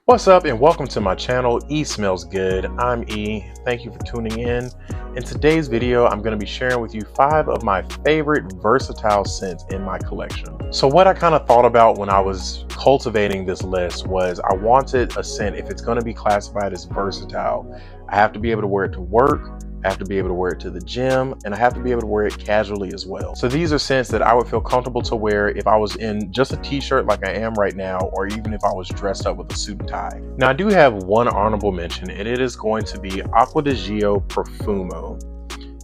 What's up and welcome to my channel, E Smells Good. I'm E. Thank you for tuning in. In today's video, I'm going to be sharing with you 5 of my favorite versatile scents in my collection. So what I kind of thought about when I was cultivating this list was I wanted a scent, if it's going to be classified as versatile, I have to be able to wear it to work, I have to be able to wear it to the gym, and I have to be able to wear it casually as well. So these are scents that I would feel comfortable to wear if I was in just a t-shirt like I am right now, or even if I was dressed up with a suit and tie. Now I do have one honorable mention, and it is going to be Acqua di Gio Profumo.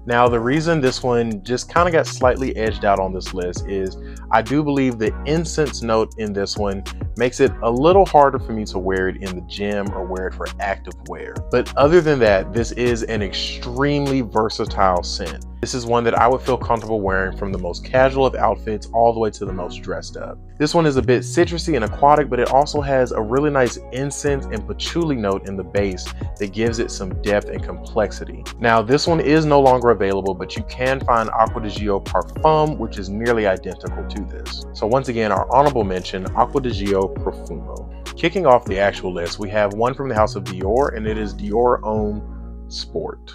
Now the reason this one just kind of got slightly edged out on this list is I do believe the incense note in this one makes it a little harder for me to wear it in the gym or wear it for active wear. But other than that, this is an extremely versatile scent. This is one that I would feel comfortable wearing from the most casual of outfits all the way to the most dressed up. This one is a bit citrusy and aquatic, but it also has a really nice incense and patchouli note in the base that gives it some depth and complexity. Now this one is no longer available, but you can find Acqua di Gio Parfum, which is nearly identical to this. So once again, our honorable mention, Acqua di Gio Profumo. Kicking off the actual list, we have one from the house of Dior, and it is Dior M Sport.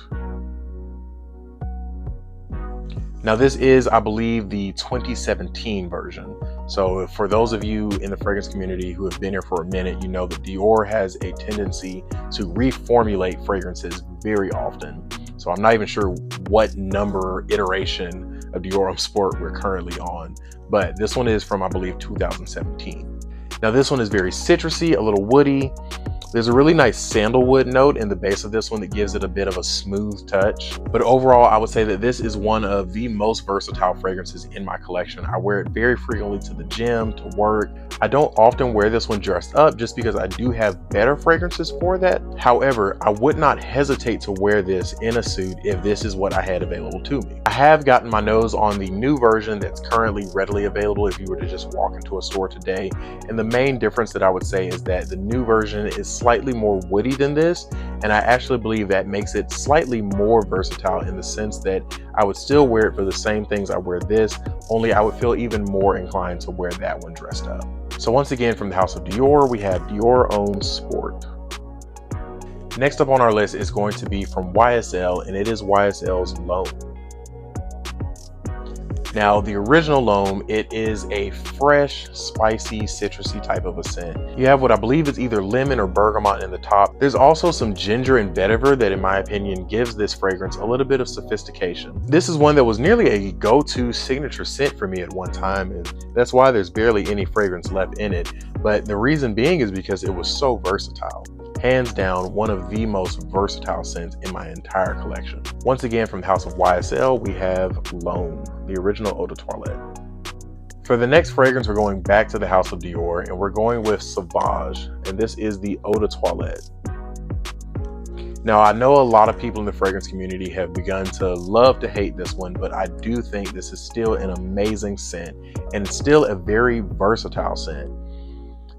Now this is, I believe, the 2017 version. So for those of you in the fragrance community who have been here for a minute, you know that Dior has a tendency to reformulate fragrances very often. So I'm not even sure what number iteration of Dior M Sport we're currently on, but this one is from, I believe, 2017. Now this one is very citrusy, a little woody. There's a really nice sandalwood note in the base of this one that gives it a bit of a smooth touch. But overall, I would say that this is one of the most versatile fragrances in my collection. I wear it very frequently to the gym, to work. I don't often wear this one dressed up just because I do have better fragrances for that. However, I would not hesitate to wear this in a suit if this is what I had available to me. I have gotten my nose on the new version that's currently readily available if you were to just walk into a store today. And the main difference that I would say is that the new version is slightly more woody than this, and I actually believe that makes it slightly more versatile in the sense that I would still wear it for the same things I wear this, only I would feel even more inclined to wear that one dressed up. So once again, from the house of Dior, we have Dior M Sport. Next up on our list is going to be from YSL, and it is YSL's Lom. Now, the original Lom, it is a fresh, spicy, citrusy type of a scent. You have what I believe is either lemon or bergamot in the top. There's also some ginger and vetiver that, in my opinion, gives this fragrance a little bit of sophistication. This is one that was nearly a go-to signature scent for me at one time, and that's why there's barely any fragrance left in it. But the reason being is because it was so versatile. Hands down, one of the most versatile scents in my entire collection. Once again, from the house of YSL, we have Lom, the original Eau de Toilette. For the next fragrance, we're going back to the house of Dior, and we're going with Savage, and this is the Eau de Toilette. Now, I know a lot of people in the fragrance community have begun to love to hate this one, but I do think this is still an amazing scent, and still a very versatile scent.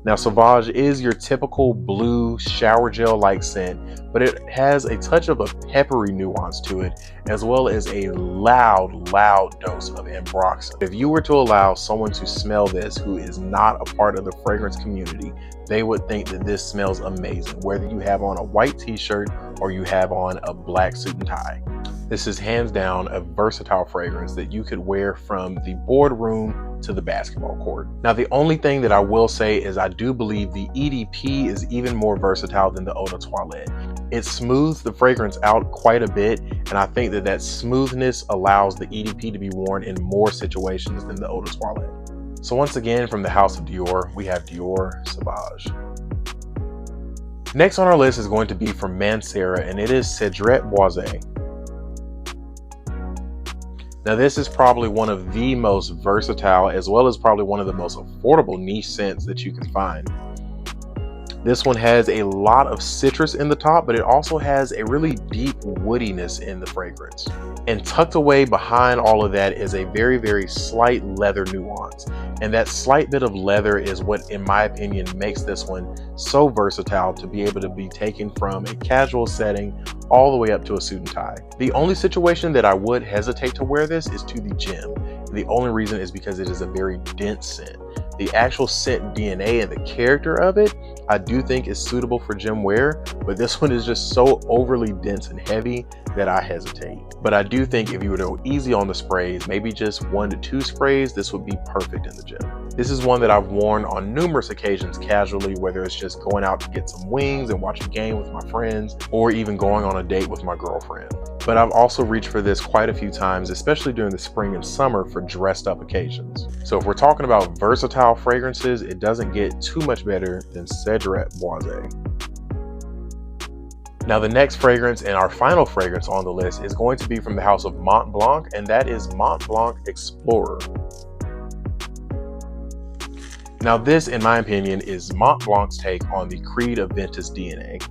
Now, Savage is your typical blue shower gel-like scent, but it has a touch of a peppery nuance to it, as well as a loud dose of ambroxan. If you were to allow someone to smell this who is not a part of the fragrance community, they would think that this smells amazing, whether you have on a white t-shirt or you have on a black suit and tie. This is hands down a versatile fragrance that you could wear from the boardroom to the basketball court. Now, the only thing that I will say is I do believe the EDP is even more versatile than the Eau de Toilette. It smooths the fragrance out quite a bit, and I think that that smoothness allows the EDP to be worn in more situations than the Eau de Toilette. So once again, from the house of Dior, we have Dior Savage. Next on our list is going to be from Mancera, and it is Cedret Boise. Now this is probably one of the most versatile, as well as probably one of the most affordable niche scents that you can find. This one has a lot of citrus in the top, but it also has a really deep woodiness in the fragrance. And tucked away behind all of that is a very slight leather nuance. And that slight bit of leather is what, in my opinion, makes this one so versatile to be able to be taken from a casual setting all the way up to a suit and tie. The only situation that I would hesitate to wear this is to the gym. The only reason is because it is a very dense scent. The actual scent DNA and the character of it, I do think is suitable for gym wear, but this one is just so overly dense and heavy that I hesitate. But I do think if you were to go easy on the sprays, maybe just 1 to 2 sprays, this would be perfect in the gym. This is one that I've worn on numerous occasions casually, whether it's just going out to get some wings and watch a game with my friends, or even going on a date with my girlfriend. But I've also reached for this quite a few times, especially during the spring and summer for dressed up occasions. So if we're talking about versatile fragrances, it doesn't get too much better than Cedrat Boise. Now the next fragrance and our final fragrance on the list is going to be from the house of Mont Blanc, and that is Mont Blanc Explorer. Now this, in my opinion, is Mont Blanc's take on the Creed Aventus DNA.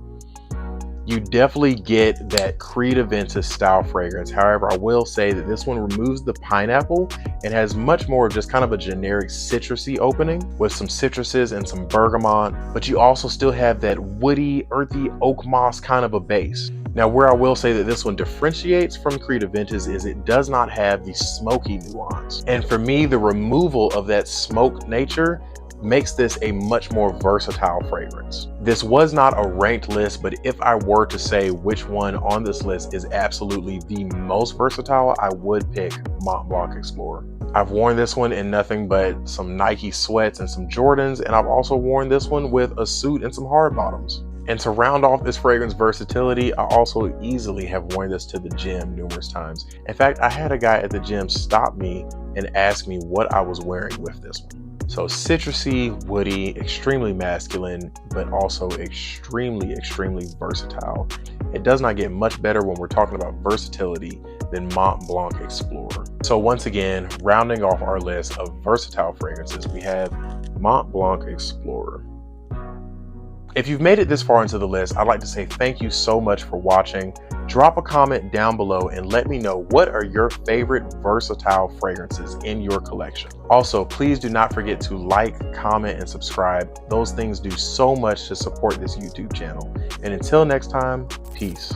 You definitely get that Creed Aventus style fragrance. However, I will say that this one removes the pineapple and has much more of just kind of a generic citrusy opening with some citruses and some bergamot, but you also still have that woody, earthy oak moss kind of a base. Now, where I will say that this one differentiates from Creed Aventus is it does not have the smoky nuance. And for me, the removal of that smoke nature makes this a much more versatile fragrance. This was not a ranked list, but if I were to say which one on this list is absolutely the most versatile, I would pick Mont Blanc Explorer. I've worn this one in nothing but some Nike sweats and some Jordans, and I've also worn this one with a suit and some hard bottoms. And to round off this fragrance versatility, I also easily have worn this to the gym numerous times. In fact, I had a guy at the gym stop me and ask me what I was wearing with this one. So citrusy, woody, extremely masculine, but also extremely, extremely versatile. It does not get much better when we're talking about versatility than Mont Blanc Explorer. So once again, rounding off our list of versatile fragrances, we have Mont Blanc Explorer. If you've made it this far into the list, I'd like to say thank you so much for watching. Drop a comment down below and let me know what are your favorite versatile fragrances in your collection. Also, please do not forget to like, comment, and subscribe. Those things do so much to support this YouTube channel. And until next time, peace.